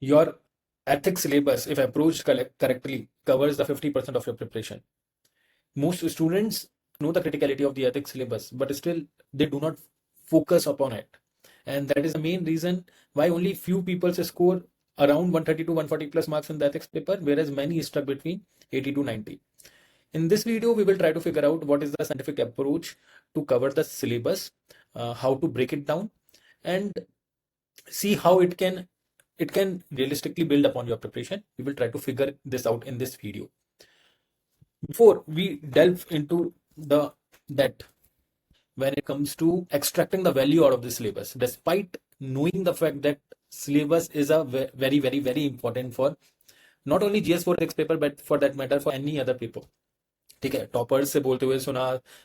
Your ethics syllabus, if approached correctly, covers the 50% of your preparation. Most students know the criticality of the ethics syllabus, but still they do not focus upon it. And that is the main reason why only few people score around 130 to 140 plus marks in the ethics paper, whereas many stuck between 80 to 90. In this video, we will try to figure out what is the scientific approach to cover the syllabus, how to break it down, and see how it can realistically build upon your preparation. We will try to figure this out in this video. Before we delve into the that when it comes to extracting the value out of the syllabus, despite knowing the fact that syllabus is a very very very important for not only GS4 ethics paper but for that matter for any other paper. ठीक है, toppers से बोलते हुए सुना,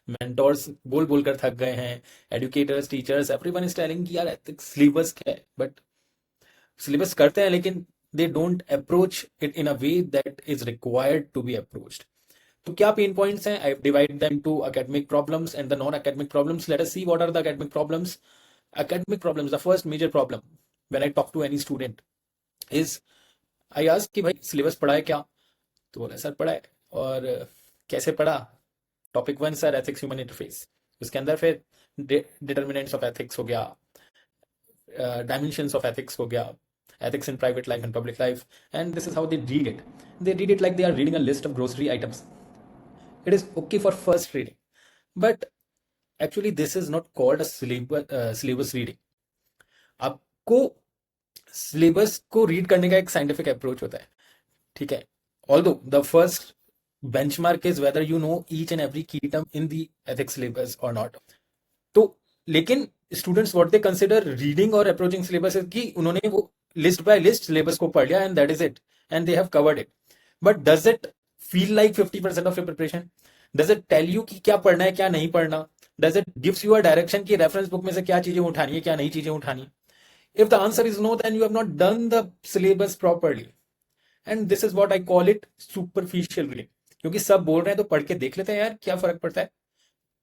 mentors बोल बोलकर थक गए हैं, educators, teachers, everyone is telling कि यार एथिक्स सिलेबस क्या है, बट सिलेबस करते हैं लेकिन they don't approach it in a way that is required to be approached. तो क्या पेन पॉइंट्स हैं? I divide them to academic problems and the non-academic problems. Let us see what are the academic problems. Academic problems, the first major problem when I talk to any student is I ask कि भाई syllabus पढ़ा है क्या? तो बोला sir पढ़ा है. और कैसे पढ़ा? Topic 1 sir ethics human interface. उसके अंदर फिर डिटर्मिनेंट्स ऑफ एथिक्स हो गया, डायमेंशंस ऑफ एथिक्स हो गया, ethics in private life and public life, and this is how they read it. They read it like they are reading a list of grocery items. It is okay for first reading, but actually this is not called a syllabus reading. आपको syllabus को read करने का एक scientific approach होता है, ठीक है. Although the first benchmark is whether you know each and every key term in the ethics syllabus और नॉट. तो लेकिन students what they consider reading और अप्रोचिंग सिलेबस कि उन्होंने वो लिस्ट बाय लिस्ट सिलेबस को पढ़ लिया and that is it and they have covered it. But does it feel like 50% of your preparation? Does it tell you कि क्या पढ़ना है क्या नहीं पढ़ना? Does it gives you a direction कि रेफरेंस बुक में से क्या चीजें उठानी है क्या नहीं चीजें उठानी? If the answer is no, then you have not done the syllabus properly. And this is what I call it superficial reading. क्योंकि सब बोल रहे हैं तो पढ़ के देख लेते हैं यार क्या फर्क पड़ता है,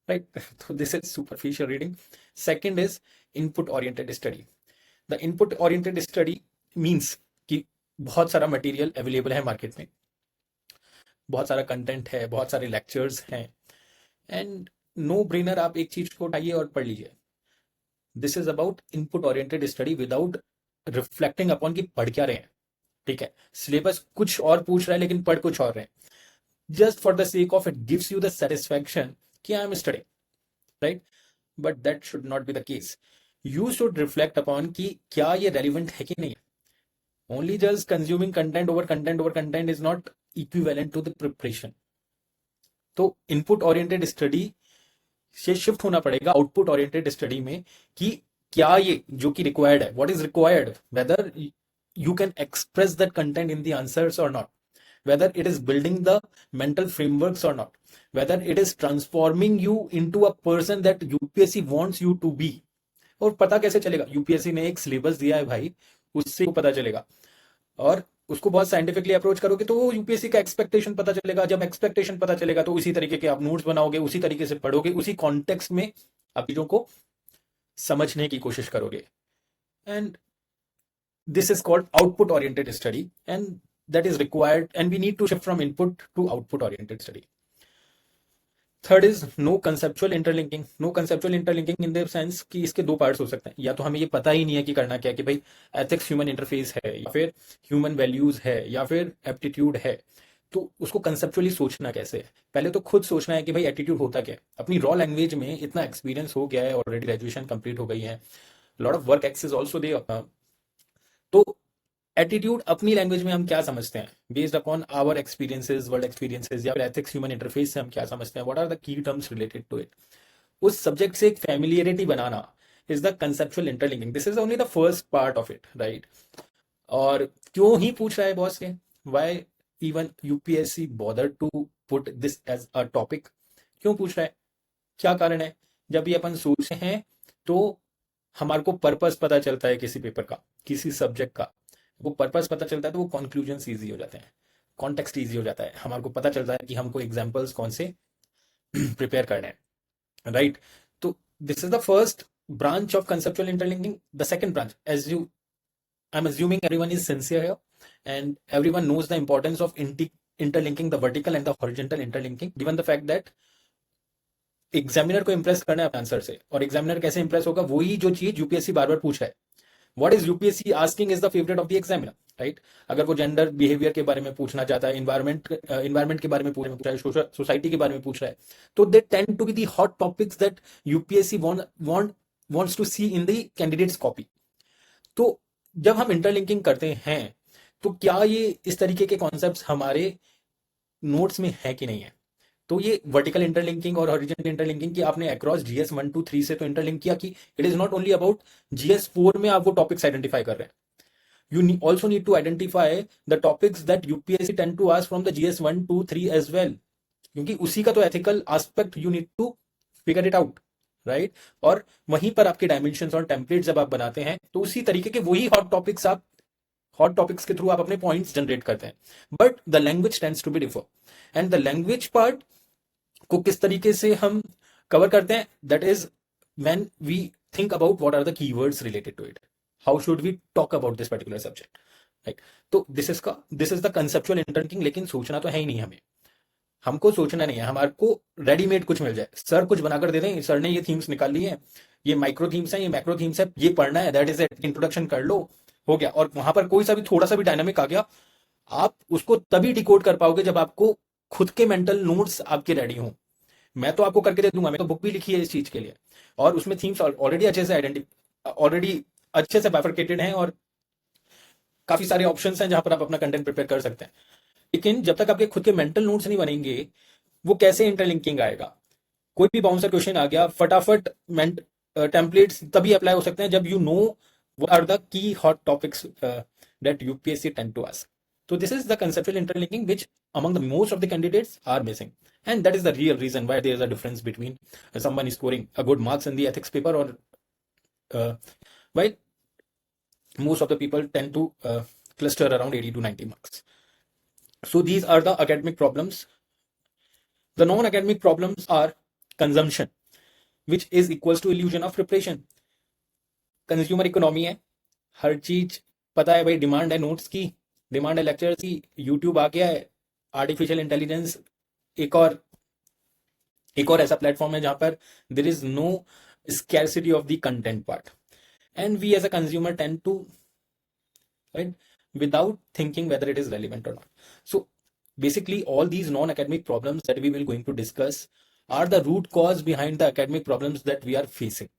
राइट? तो this is superficial reading. Second is input oriented study. The input oriented study means कि बहुत सारा मटेरियल अवेलेबल है मार्केट में, बहुत सारा कंटेंट है, बहुत सारे लेक्चर्स हैं, एंड नो ब्रेनर आप एक चीज को उठाइए और पढ़ लीजिए. This is about input oriented study without reflecting upon कि पढ़ क्या रहे हैं, ठीक है. सिलेबस कुछ और पूछ रहा है लेकिन पढ़ कुछ और रहे हैं. Just for the sake of it gives you the satisfaction कि I am studying, right? But that should not be the case. You should reflect upon कि क्या ये रेलिवेंट है कि नहीं. Only just consuming content over content is not equivalent to the preparation. तो input oriented study से shift होना पड़ेगा आउटपुट ओरिएंटेड स्टडी में कि क्या ये जो कि रिक्वायर्ड है, what is required, whether you can express that content in the answers और not, whether it is building the mental frameworks और not, whether it is transforming you into a person that UPSC wants you to be. और पता कैसे चलेगा? UPSC ने एक syllabus दिया है भाई, उससे पता चलेगा. और उसको बहुत साइंटिफिकली अप्रोच करोगे तो वो यूपीएससी का एक्सपेक्टेशन पता चलेगा. जब एक्सपेक्टेशन पता चलेगा तो उसी तरीके के आप नोट्स बनाओगे, उसी तरीके से पढ़ोगे, उसी कॉन्टेक्स्ट में आप चीजों को समझने की कोशिश करोगे. And this is called output oriented study and that is required and we need to shift from input to output oriented study. Third is no conceptual interlinking. No conceptual interlinking in the sense कि इसके दो parts हो सकते हैं. या तो हमें ये पता ही नहीं है कि करना क्या है, कि भाई एथिक्स ह्यूमन इंटरफेस है या फिर ह्यूमन वैल्यूज है या फिर एप्टीट्यूड है, तो उसको कंसेप्चुअली सोचना कैसे है. पहले तो खुद सोचना है कि भाई एटीट्यूड होता क्या है. अपनी रॉ लैंग्वेज में इतना एक्सपीरियंस हो गया है, ऑलरेडी ग्रेजुएशन कंप्लीट हो गई है, lot of work access also they. तो एटीट्यूड अपनी लैंग्वेज में हम क्या समझते हैं based upon our experiences, world experiences, या फिर एथिक्स ह्यूमन इंटरफेस से हम क्या समझते हैं, what are the key terms related to it. उस सब्जेक्ट से एक फैमिलियरिटी बनाना is the conceptual interlinking. This is only the first part of it, right? और क्यों ही पूछ रहा है बॉस से, why even UPSC bother to put this as a topic? क्यों पूछ रहा है, क्या कारण है? जब ये अपन सोचते हैं तो हमारे को पर्पस पता चलता है किसी पेपर का, किसी सब्जेक्ट का. वो पर्पस पता चलता है तो वो कंक्लूजन ईजी हो जाते हैं, कॉन्टेक्स्ट ईजी हो जाता है, हमारे को पता चलता है कि हमको एग्जाम्पल्स कौन से प्रिपेयर करने हैं, राइट? तो this is the first branch of conceptual interlinking. The second branch, as you I'm assuming everyone is sincere here and everyone knows the importance of interlinking the vertical and the horizontal interlinking, given the fact that examiner को Impress करना है अपने answer से, और examiner कैसे Impress होगा, वही जो चीज यूपीएससी बार बार पूछ रहा है. What is UPSC asking is the favourite of the examiner, right. अगर वो जेंडर बिहेवियर के बारे में पूछना चाहता है, इन्वायरमेंट के बारे में पूछ रहा है, सोसाइटी के बारे में पूछ रहा है, तो they tend to be the hot topics that UPSC wants to see in the candidate's copy. तो जब हम इंटरलिंकिंग करते हैं तो क्या ये इस तरीके के कॉन्सेप्ट्स हमारे नोट्स में है कि नहीं है. तो ये वर्टिकल इंटरलिंकिंग और हॉरिजॉन्टल इंटरलिंकिंग की आपने अक्रॉस जीएस 1 2 3 से तो इंटरलिंक किया कि it is not only about GS 4 में आप वो टॉपिक्स आइडेंटिफाई कर रहे हैं. You also need to identify the topics that UPSC tend to ask from the GS 1 2 3 as well, क्योंकि उसी का तो ethical aspect you need to figure it out, right. और वहीं पर आपके डायमेंशंस और टेम्पलेट जब आप बनाते हैं तो उसी तरीके के वही हॉट टॉपिक्स के थ्रू आप अपने पॉइंट्स जनरेट करते हैं. But the language tends to be differ, and the language part को किस तरीके से हम कवर करते हैं, that is when we think about what are the keywords related to it. How should we talk about this particular subject, right. तो this is the conceptual interlinking. लेकिन सोचना तो है ही नहीं, हमको सोचना नहीं है. हमारे को रेडीमेड कुछ मिल जाए, सर कुछ बनाकर दे दें, सर ने ये थीम्स निकाल ली है, ये माइक्रो थीम्स है, ये मैक्रो थीम्स है, ये पढ़ना है, दैट इज इट, इंट्रोडक्शन कर लो, हो गया. और वहां पर कोई सा भी थोड़ा सा भी डायनामिक आ गया, आप उसको तभी डिकोड कर पाओगे जब आपको खुद के मेंटल नोट्स आपके रेडी हों. मैं तो आपको करके दे दूंगा, मैं तो बुक भी लिखी है इस चीज के लिए, और उसमें थीम्स ऑलरेडी अच्छे से बाइफरकेटेड हैं और काफी सारे ऑप्शंस हैं जहां पर आप अपना कंटेंट प्रिपेयर कर सकते हैं. लेकिन जब तक आपके खुद के मेंटल नोट्स नहीं बनेंगे, वो कैसे इंटरलिंकिंग आएगा. कोई भी बाउंसर क्वेश्चन आ गया, फटाफट टेम्पलेट्स तभी अप्लाई हो सकते हैं जब you know what are the key hot topics that UPSC tend to ask. So this is the conceptual interlinking which among the most of the candidates are missing, and that is the real reason why there is a difference between someone is scoring a good marks in the ethics paper or while most of the people tend to cluster around 80 to 90 marks. So these are the academic problems. The non-academic problems are consumption, which is equals to illusion of preparation. Consumer economy है, हर चीज पता है भाई, demand है notes की, demand है lecture की, YouTube आ गया है, आर्टिफिशियल इंटेलिजेंस एक और ऐसा प्लेटफॉर्म है जहां पर there is no scarcity of the content part, and we as a consumer tend to, right, without thinking whether it is relevant or not. So basically all these non-academic problems that we will going to discuss are the root cause behind the academic problems that we are facing,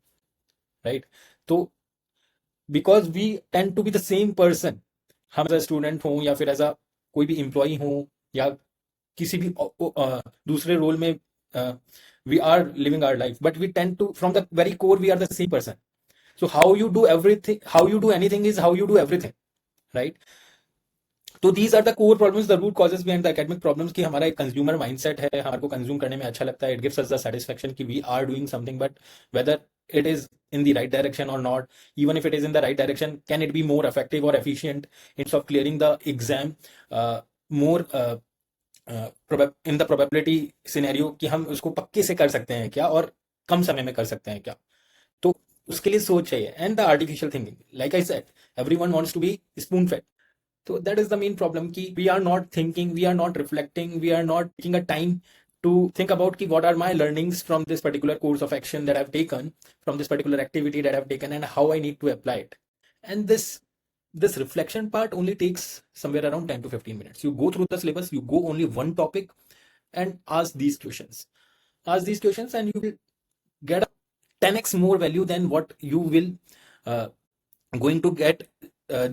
right. So because we tend to be the same person, हम as a student हो या फिर as a कोई भी employee हो या किसी भी दूसरे रोल में we are living our life, but we tend to from the very core we are the same person. So how you do anything is how you do everything, right. तो these are the core problems, the root causes behind the academic problems, कि हमारा एक consumer mindset है, हमारे को consume करने में अच्छा लगता है, it gives us the satisfaction कि we are doing something, but whether it is in the right direction or not, even if it is in the right direction, can it be more effective or efficient instead of clearing the exam more in the probability scenario कि हम उसको पक्के से कर सकते हैं क्या और कम समय में कर सकते हैं क्या. तो उसके लिए सोच चाहिए, and the artificial thinking, like I said, everyone wants to be spoon fed. So that is the main problem कि we are not thinking, we are not reflecting, we are not taking a time to think about कि what are my learnings from this particular course of action that I've taken, from this particular activity that I've taken, and how I need to apply it. And this reflection part only takes somewhere around 10 to 15 minutes. You go through the syllabus, you go only one topic and ask these questions. Ask these questions and you will get a 10x more value than what you will going to get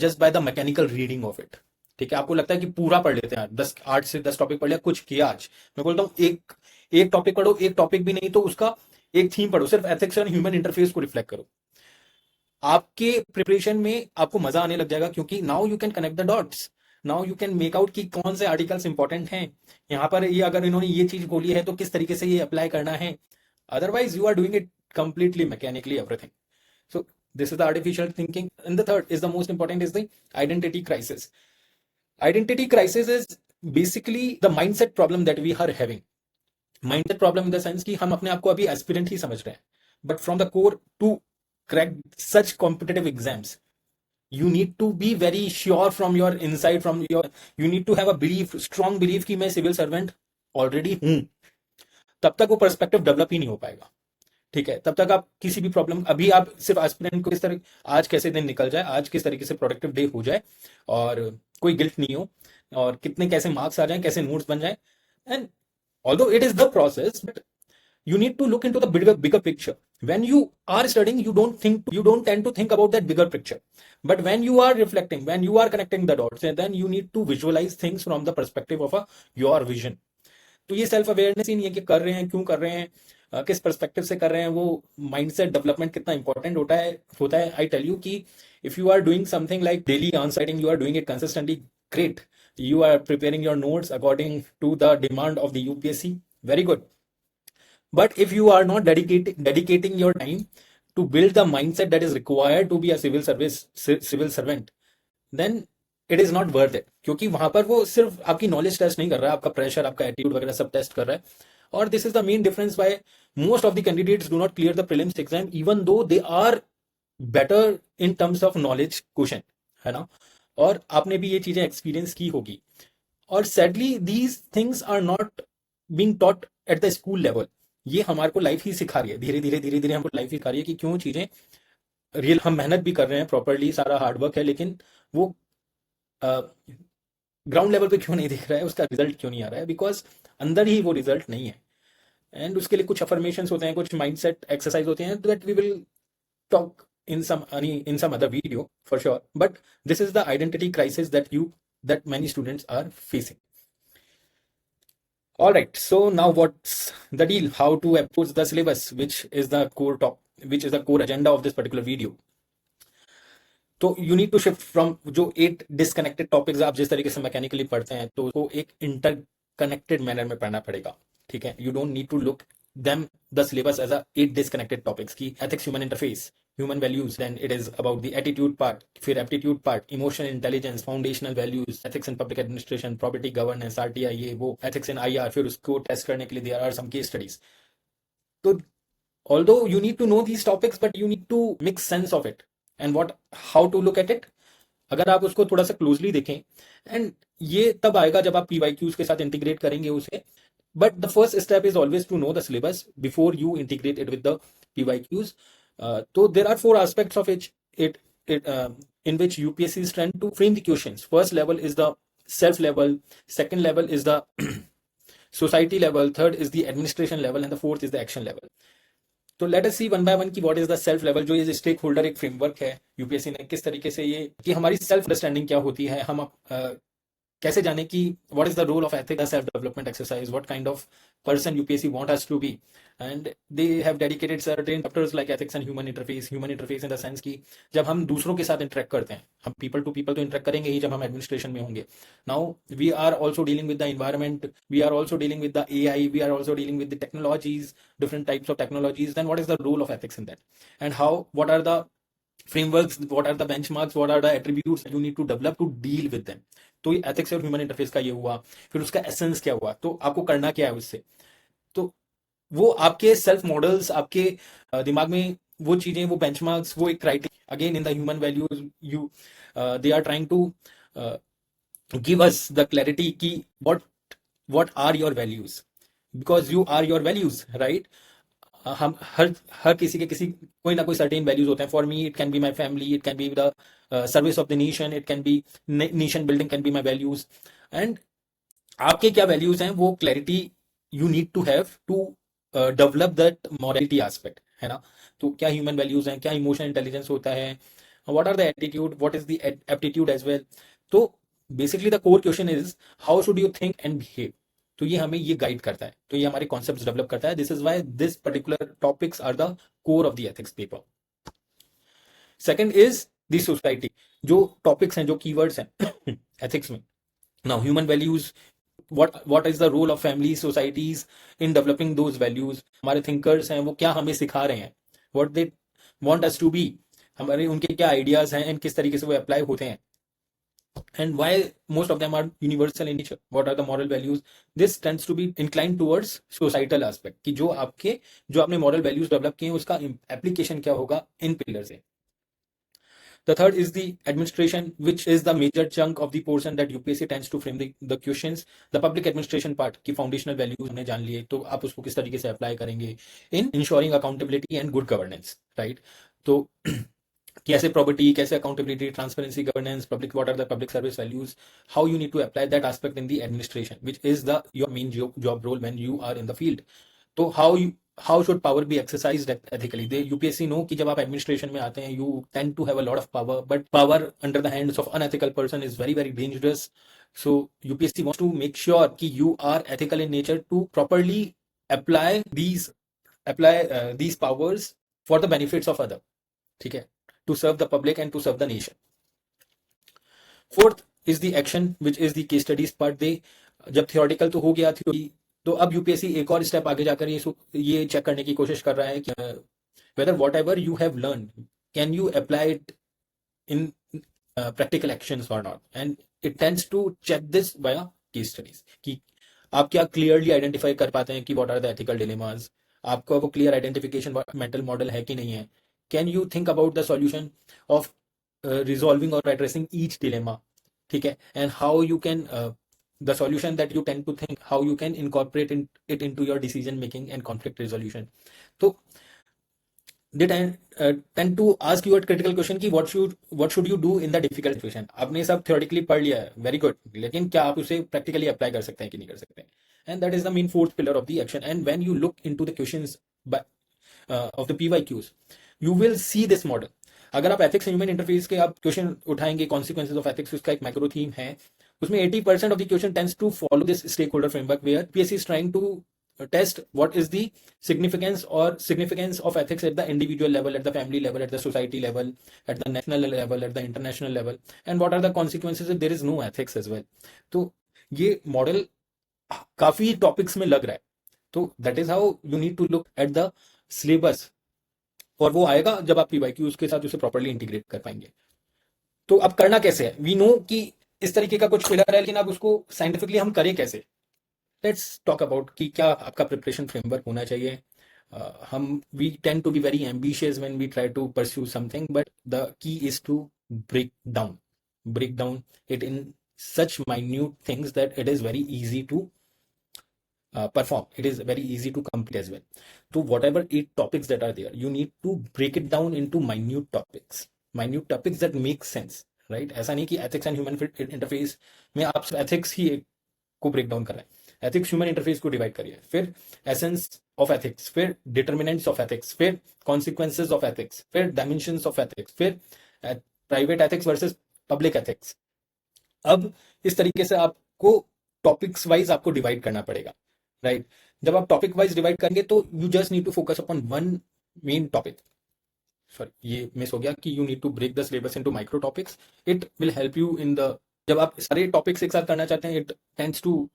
just by the mechanical reading of it. ठीक है, आपको लगता है कि पूरा पढ़ लेते हैं, 8 से 10 टॉपिक पढ़ लिया, कुछ किया आज. मैं बोलता हूँ एक टॉपिक पढ़ो, एक टॉपिक भी नहीं तो उसका एक थीम पढ़ो, सिर्फ एथिक्स और ह्यूमन इंटरफेस को रिफ्लेक्ट करो. आपके प्रिपरेशन में आपको मजा आने लग जाएगा, क्योंकि now you can connect the dots, now you can make out कि कौन से आर्टिकल्स इंपॉर्टेंट हैं, यहाँ पर ये अगर इन्होंने ये चीज बोली है तो किस तरीके से ये अप्लाई करना है. Otherwise you are doing it completely mechanically everything. So this is the artificial thinking. And the third is the most important, is the identity crisis. Identity crisis is basically the mindset problem that we are having. Mindset problem in the sense कि हम अपने आप को अभी aspirant ही समझ रहे हैं, but from the core to crack such competitive exams, You need to be very sure from your inside, from your, you need to have a belief, strong belief कि मैं सिविल सर्वेंट ऑलरेडी हूं. तब तक वो perspective develop ही नहीं हो पाएगा. ठीक है, तब तक आप किसी भी प्रॉब्लम, अभी आप सिर्फ एस्पिरेंट को किस तरह, आज कैसे दिन निकल जाए, आज किस तरीके से प्रोडक्टिव डे हो जाए और कोई गिल्ट नहीं हो, और कितने कैसे मार्क्स आ जाए, कैसे नोट्स बन जाए. And although it is the process, but you need to look into the bigger picture. When you are studying, you don't tend to think about that bigger picture, but when you are reflecting, when you are connecting the dots, then you need to visualize things from the perspective of your vision. तो ये self awareness ही नहीं है कि कर रहे हैं, क्यों कर रहे हैं, किस पर्सपेक्टिव से कर रहे हैं. वो माइंडसेट डेवलपमेंट कितना इंपॉर्टेंट होता है. आई टेल यू कि if you are doing something like daily on sighting, you are doing it consistently, great. You are preparing your notes according to the demand of the UPSC, very good. But if you are not dedicating your time to build the mindset that is required to be a civil servant, then it is not worth it. क्योंकि वहां पर वो सिर्फ आपकी knowledge test नहीं कर रहा है, आपका प्रेशर, आपका एटीट्यूड वगैरह सब टेस्ट कर रहा है. और this is the main difference why most of the candidates do not clear the prelims exam, even though they are better in terms of knowledge question, है ना. और आपने भी ये चीजें एक्सपीरियंस की होगी. और sadly these things are not being taught at the school level. ये हमारे को लाइफ ही सिखा रही है, धीरे धीरे हमको लाइफ ही सिखा रही है कि क्यों चीजें रियल, हम मेहनत भी कर रहे हैं प्रॉपरली, सारा हार्डवर्क है, लेकिन वो ग्राउंड लेवल पे क्यों नहीं दिख रहा है, उसका रिजल्ट क्यों नहीं आ रहा है, बिकॉज अंदर ही वो रिजल्ट नहीं है. एंड उसके लिए कुछ अफर्मेशंस होते हैं, कुछ माइंडसेट एक्सरसाइज होते हैं, that we will talk in some other video for sure, but this is the identity crisis that many students are facing. All right, so now what's the deal, how to approach the syllabus, which is the core agenda of this particular video. तो you need to shift from जो 8 disconnected topics आप जिस तरीके से mechanically पढ़ते हैं, तो उसको एक इंटरकनेक्टेड मैनर में पढ़ना पड़ेगा. ठीक है, you don't need to look them the syllabus as a 8 disconnected topics की ethics, human interface, human values, then it is about the attitude part, फिर aptitude part, emotional intelligence, foundational values, ethics in public administration, property governance, RTI, ये वो, ethics in IR, फिर उसको test करने के लिए there are some case studies. तो although you need to know these topics, but you need to make sense of it and how to look at it. अगर आप उसको थोड़ा सा क्लोजली देखें, एंड ये तब आएगा जब आप PYQs के साथ इंटीग्रेट करेंगे उसे. But the first step is always to know the syllabus before you integrate it with the PYQs. So there are 4 aspects of it in which UPSC is trying to frame the questions. First level is the self level, second level is the society level, third is the administration level, and the fourth is the action level. तो let us see one by one की what is the self level. जो ये stakeholder एक framework है UPSC ने, किस तरीके से ये कि हमारी सेल्फ अंडरस्टैंडिंग क्या होती है, हम कैसे जाने कि what is the role of ethics, self development exercise, what kind of person UPSC want us to be. And they have dedicated certain chapters like ethics and human interface in the sense कि जब हम दूसरों के साथ interact करते हैं, हम people to people तो इंटरेक्ट करेंगे ही जब हम एडमिनिस्ट्रेशन में होंगे. Now we are also dealing with the environment, we are also dealing with the AI, we are also dealing with the technologies, different types of technologies. Then what is the role of ethics in that, and what are the frameworks, what are the benchmarks, what are the attributes that you need to develop to deal with them. तो ये ethics और human interface का ये हुआ. फिर उसका essence क्या हुआ, तो आपको करना क्या है उससे. तो वो आपके सेल्फ मॉडल्स, आपके दिमाग में वो चीजें, वो बेंचमार्क्स, वो एक criteria. Again in the human values, you they are trying to give us the clarity कि what are your values, because you are your values, right. हम हर किसी के कोई ना कोई सर्टेन वैल्यूज होते हैं. For me it can be my family, it can be the service of the nation, it can be nation building, can be my values. And आपके क्या वैल्यूज हैं, वो clarity you need to have to develop that morality aspect, है ना. तो क्या human values हैं, क्या इमोशनल इंटेलिजेंस होता है, what are the attitude, what is the aptitude as well. तो basically the core question is how should you think and behave. तो ये हमें ये गाइड करता है, तो ये हमारे कॉन्सेप्ट्स डेवलप करता है. This is why this particular topics are the core of the ethics paper. Second is the society. जो टॉपिक्स हैं, जो कीवर्ड्स हैं एथिक्स में. Now human values, what is the role of families, societies in developing those values. हमारे thinkers हैं, वो क्या हमें सिखा रहे हैं, what they want us to be, हमारे उनके क्या आइडियाज हैं एंड किस तरीके से वो अप्लाई होते हैं. And why most of them are universal in nature, what are the moral values. This tends to be inclined towards societal aspect कि जो आपने moral values डेवलप किए हैं उसका एप्लीकेशन क्या होगा इन पिलर से. The third is the administration, which is the major chunk of the portion that UPSC tends to frame the questions. The public administration part की foundational values हमने जान लिए, तो आप उसको किस तरीके से apply करेंगे in ensuring accountability and good governance, right? तो कैसे probity, कैसे accountability, transparency, governance, public, what are the public service values, how you need to apply that aspect in the administration, which is the your main job role when you are in the field. तो how should power be exercised ethically? They UPSC know कि जब आप administration में आते हैं, you tend to have a lot of power, but power under the hands of unethical person is very very dangerous. So UPSC wants to make sure कि you are ethical in nature to properly apply these powers for the benefits of other, ठीक है, to serve the public and to serve the nation. Fourth is the action, which is the case studies part. दे जब theoretical तो हो गया theory, तो अब UPSC एक और स्टेप आगे जाकर ये चेक करने की कोशिश कर रहा है कि whether whatever you have learned, can you apply it in practical actions or not, and it tends to check this via case studies कि आप क्या clearly identify कर पाते हैं कि what are the ethical dilemmas, आपका वो clear identification mental model है कि नहीं है, can you think about the solution of resolving or addressing each dilemma, ठीक है, and how you can the solution that you tend to think, how you can incorporate it into your decision making and conflict resolution. So they tend to ask you a critical question कि what should you do in the difficult situation. आपने सब theoretically पढ़ लिया है, very good, लेकिन क्या आप उसे practically apply कर सकते हैं कि नहीं कर सकते हैं? And that is the main fourth pillar of the action. And when you look into the questions of the PYQs, you will see this model. अगर आप ethics and human interface के आप क्वेश्चन उठाएंगे, consequences of ethics, उसका एक macro theme है, उसमें 80% of the question tends to follow this stakeholder framework where PSC is trying to test what is the significance of ethics at the individual level, at the family level, at the society level, at the national level, at the international level, and what are the consequences if there is no ethics as well. तो ये model काफी topics में लग रहा है, तो that is how you need to look at the syllabus, और वो आएगा जब आप पीवाईक्यूज के साथ उसे प्रॉपर्ली इंटीग्रेट कर पाएंगे. तो अब करना कैसे है? वी नो कि इस तरीके का कुछ पिलर है, लेकिन अब उसको साइंटिफिकली हम करें कैसे? लेट्स टॉक अबाउट कि क्या आपका प्रिपरेशन फ्रेमवर्क होना चाहिए. हम we tend to be very ambitious when we try to pursue something, but the key is to break down it in such minute things that it is very easy to perform. It is very easy to complete as well. So whatever 8 topics that are there, you need to break it down into minute topics that make sense, right? ऐसा नहीं कि ethics and human interface में आप ethics ही को break down कर रहे हैं. ethics human interface को divide करिए, फिर essence of ethics, फिर determinants of ethics, फिर consequences of ethics, फिर dimensions of ethics, फिर private ethics versus public ethics. अब इस तरीके से आपको टॉपिक्स वाइज आपको डिवाइड करना पड़ेगा, राइट? जब आप टॉपिक वाइज डिवाइड करेंगे तो you just need to focus upon one main topic. Sorry, ये मिस हो गया कि you need to break the syllabus into micro topics. It will help you in the, जब आप सारे टॉपिक्स एक साथ करना चाहते हैं, it tends to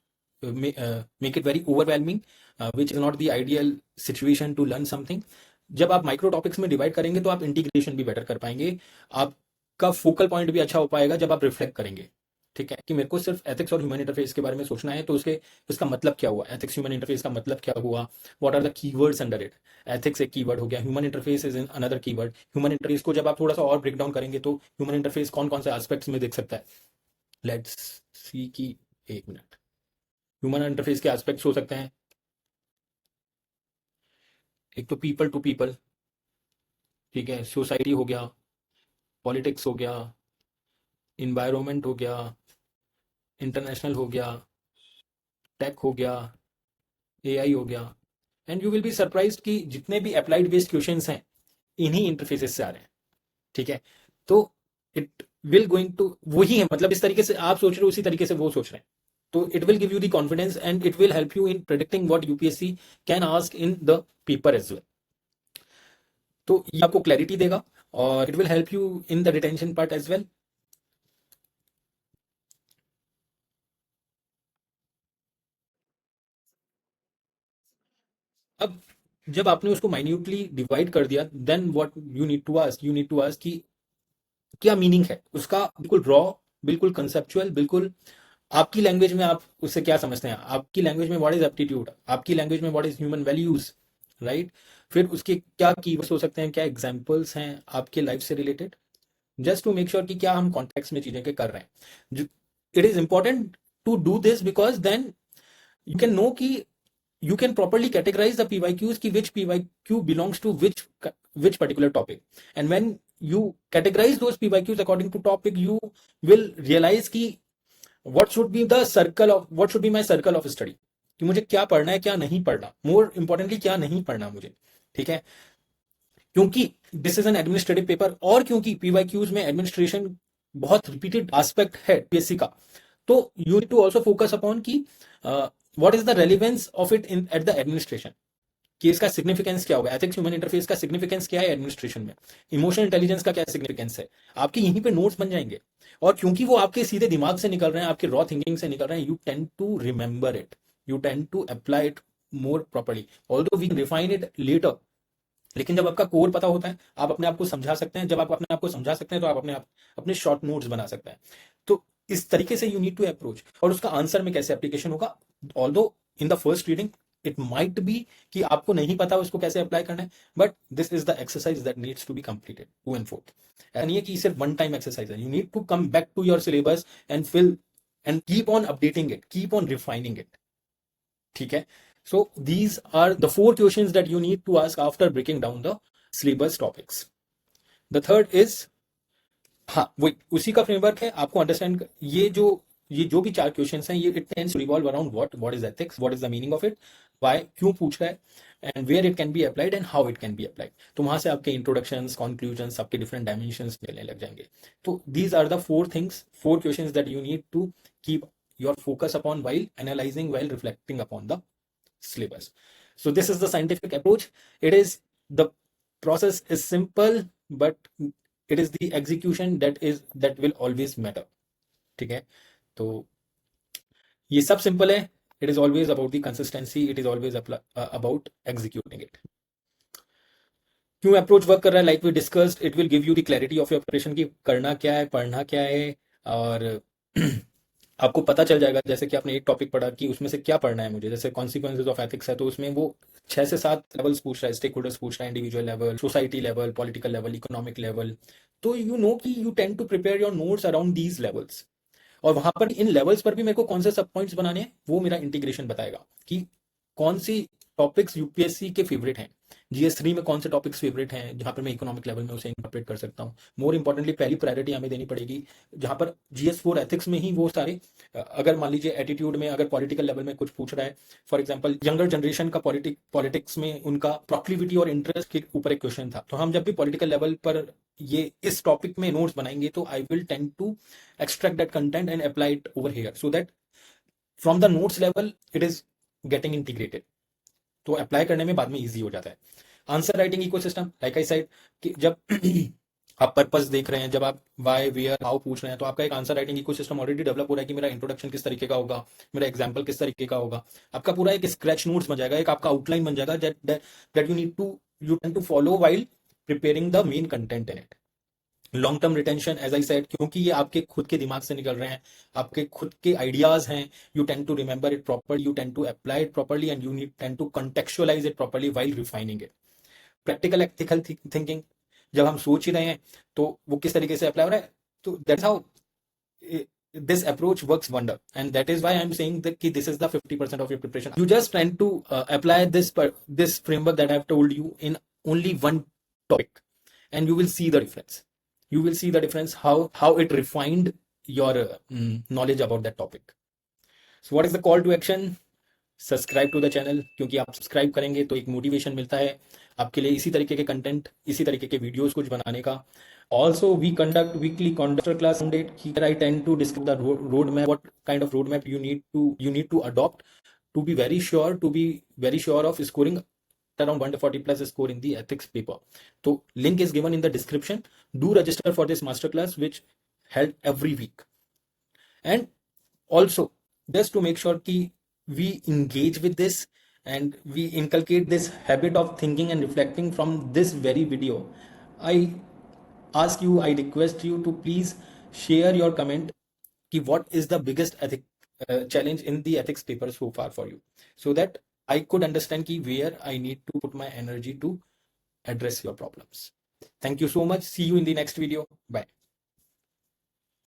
make it very overwhelming, which is not the ideal situation to learn something. जब आप माइक्रो टॉपिक्स में डिवाइड करेंगे तो आप इंटीग्रेशन भी बेटर कर पाएंगे, आपका फोकल पॉइंट भी अच्छा हो पाएगा जब आप रिफ्लेक्ट करेंगे, ठीक है, कि मेरे को सिर्फ एथिक्स और ह्यूमन इंटरफेस के बारे में सोचना है, तो उसका मतलब क्या हुआ, एथिक्स ह्यूमन इंटरफेस का मतलब क्या हुआ, what are the keywords under it. Ethics एक कीवर्ड हो गया, human interface is another keyword. Human interface को जब आप थोड़ा सा और ब्रेक डाउन करेंगे तो ह्यूमन इंटरफेस कौन कौन से एस्पेक्ट्स में देख सकता है. लेट्स सी की, एक मिनट. ह्यूमन इंटरफेस के एस्पेक्ट्स हो सकते हैं, एक तो पीपल टू पीपल, ठीक है, सोसाइटी हो गया, पॉलिटिक्स हो गया, इन्वायरमेंट हो गया, इंटरनेशनल हो गया, टेक हो गया, एआई हो गया. And you will be surprised कि जितने भी अप्लाइड बेस्ड क्वेश्चंस हैं इन्हीं इंटरफेसेस से आ रहे हैं, ठीक है. तो इट विल गोइंग टू वही है, मतलब इस तरीके से आप सोच रहे हो उसी तरीके से वो सोच रहे हैं, तो it will give you the confidence and it will help you in predicting what UPSC can ask in the paper as well. तो ये आपको क्लैरिटी देगा और it will help you in the retention part as well. अब जब आपने उसको minutely divide कर दिया, then what you need to ask कि क्या मीनिंग है उसका, बिल्कुल रॉ, बिल्कुल कंसेप्चुअल, बिल्कुल आपकी लैंग्वेज में आप उससे क्या समझते हैं, आपकी लैंग्वेज में व्हाट इज एप्टीट्यूड, आपकी लैंग्वेज में what is human values, right. फिर उसके क्या कीवर्ड्स हो सकते हैं, क्या एग्जांपल्स हैं आपके लाइफ से related, just to make sure कि क्या हम कॉन्टेक्स्ट में चीजें के कर रहे हैं. It is important to do this because then you can know कि you can properly categorize the PYQs कि which PYQ belongs to which particular topic, and when you categorize those PYQs according to topic you will realize कि what should be my circle of study, कि मुझे क्या पढ़ना है क्या नहीं पढ़ना, more importantly क्या नहीं पढ़ना मुझे. ठीक है, क्योंकि this is an administrative paper और क्योंकि PYQs में एडमिनिस्ट्रेशन बहुत रिपीटेड एस्पेक्ट है PSC का, तो you need to also focus upon की what is the relevance of it in at the administration, कि इसका सिग्निफिकेंस क्या होगा, एथिक्स ह्यूमन इंटरफेस का सिग्निफिकेंस क्या है एडमिनिस्ट्रेशन में, इमोशनल इंटेलिजेंस का क्या सिग्निफिकेंस है, आपके यहीं पे नोट्स बन जाएंगे. और क्योंकि वो आपके सीधे दिमाग से निकल रहे हैं, आपके रॉ थिंकिंग से निकल रहे हैं, you tend to remember it, you tend to apply it more properly. Although we refine it later, लेकिन जब आपका कोर पता होता है आप अपने आप को समझा सकते हैं. जब आप अपने आप को समझा सकते हैं तो आप अपने शॉर्ट नोट्स बना सकते हैं. तो इस तरीके से यू नीड टू अप्रोच. और उसका आंसर में कैसे एप्लीकेशन होगा, although in the first reading it might be कि आपको नहीं पता उसको कैसे अप्लाई करना है, but this is the exercise that needs to be completed 2 and 4. ऐसा नहीं है कि सिर्फ वन टाइम एक्सरसाइज है. You need to come back to your syllabus and fill and keep on updating it, keep on refining it. ठीक है, so these are the 4 questions that you need to ask after breaking down the syllabus topics. The third is, हाँ वही उसी का framework है. आपको understand ये जो भी 4 क्वेश्चंस हैं, ये it tends to revolve around what is ethics, what is the meaning of it, why क्यों पूछ रहा है, and where it can be applied and how it can be applied. तो वहां से आपके इंट्रोडक्शंस, कंक्लूजन्स, आपके डिफरेंट डायमेंशंस मिलने लग जाएंगे. तो these are the 4 questions that you need to keep your focus upon while analyzing, while reflecting upon the syllabus. So this is the scientific approach. The process is simple, but it is the execution that will always matter. ठीक है, तो ये सब simple है. It is always about the consistency. It is always about executing it. क्यों approach work कर रहा है, like we discussed, it will give you the clarity of your preparation की करना क्या है, पढ़ना क्या है. और आपको पता चल जाएगा, जैसे कि आपने एक टॉपिक पढ़ा कि उसमें से क्या पढ़ना है मुझे, जैसे कॉन्सिक्वेंसेज ऑफ एथिक्स है, तो उसमें वो 6 से 7 लेवल्स पूछ रहा है, स्टेक होल्डर्स पूछ रहा है, individual level, society level, political level, economic level. तो यू नो कि you tend to prepare your notes around these levels. और वहां पर इन लेवल्स पर भी मेरे को कौन से सब पॉइंट्स बनाने हैं, वो मेरा इंटीग्रेशन बताएगा कि कौन सी टॉपिक्स यूपीएससी के फेवरेट हैं, GS3 में कौन से टॉपिक्स फेवरेट हैं, जहां पर मैं इकोनॉमिक लेवल में उसे इंटरप्रेट कर सकता हूँ. मोर इंपॉर्टेंटली पहली प्रायोरिटी हमें देनी पड़ेगी जहां पर GS4 एथिक्स में ही वो सारे, अगर मान लीजिए एटीट्यूड में, अगर पॉलिटिकल लेवल में कुछ पूछ रहा है, फॉर एग्जांपल यंगर जनरेशन का पॉलिटिक्स में उनका प्रोक्लिविटी और इंटरेस्ट के ऊपर एक क्वेश्चन था, तो हम जब भी पॉलिटिकल लेवल पर ये इस टॉपिक में नोट्स बनाएंगे तो I will tend to extract that content and apply it over here, so that from the notes level it is getting integrated. तो अप्लाई करने में बाद में इजी हो जाता है. Answer writing ecosystem, like I said कि जब आप पर्पस देख रहे हैं, जब आप वाई, वेयर, हाउ पूछ रहे हैं, तो आपका एक answer writing ecosystem already develop हो रहा है कि मेरा इंट्रोडक्शन किस तरीके का होगा, मेरा एग्जांपल किस तरीके का होगा. आपका पूरा एक स्क्रैच नोट्स बन जाएगा, एक आपका आउटलाइन बन जाएगा that you tend to follow while preparing the main content in it. Long term retention, as I said, क्योंकि ये आपके खुद के दिमाग से निकल रहे हैं, आपके खुद के आइडियाज हैं, you tend to remember it properly, you tend to apply it properly, and you tend to contextualize it properly while refining it. Practical ethical thinking, जब हम सोच ही रहे हैं तो वो किस तरीके से अप्लाई हो रहा है, तो that's how this approach works wonder, and that is why I'm saying that this is the 50% of your preparation. You just tend to apply this framework that I've told you in only one topic, and you will see the difference. You will see the difference how it refined your knowledge about that topic. So what is the call to action? Subscribe to the channel, क्योंकि आप subscribe करेंगे तो एक motivation मिलता है आपके लिए इसी तरीके के कंटेंट, इसी तरीके के वीडियोस कुछ बनाने का. Also we conduct weekly conductor class on date. Here I tend to discuss the road map, what kind of road map you need to adopt to be very sure of scoring around 140 plus score in the ethics paper. So link is given in the description. Do register for this masterclass which held every week, and also just to make sure ki we engage with this and we inculcate this habit of thinking and reflecting from this very video. I request you to please share your comment ki what is the biggest challenge in the ethics paper so far for you, so that I could understand ki where I need to put my energy to address your problems. Thank you so much. See you in the next video. Bye.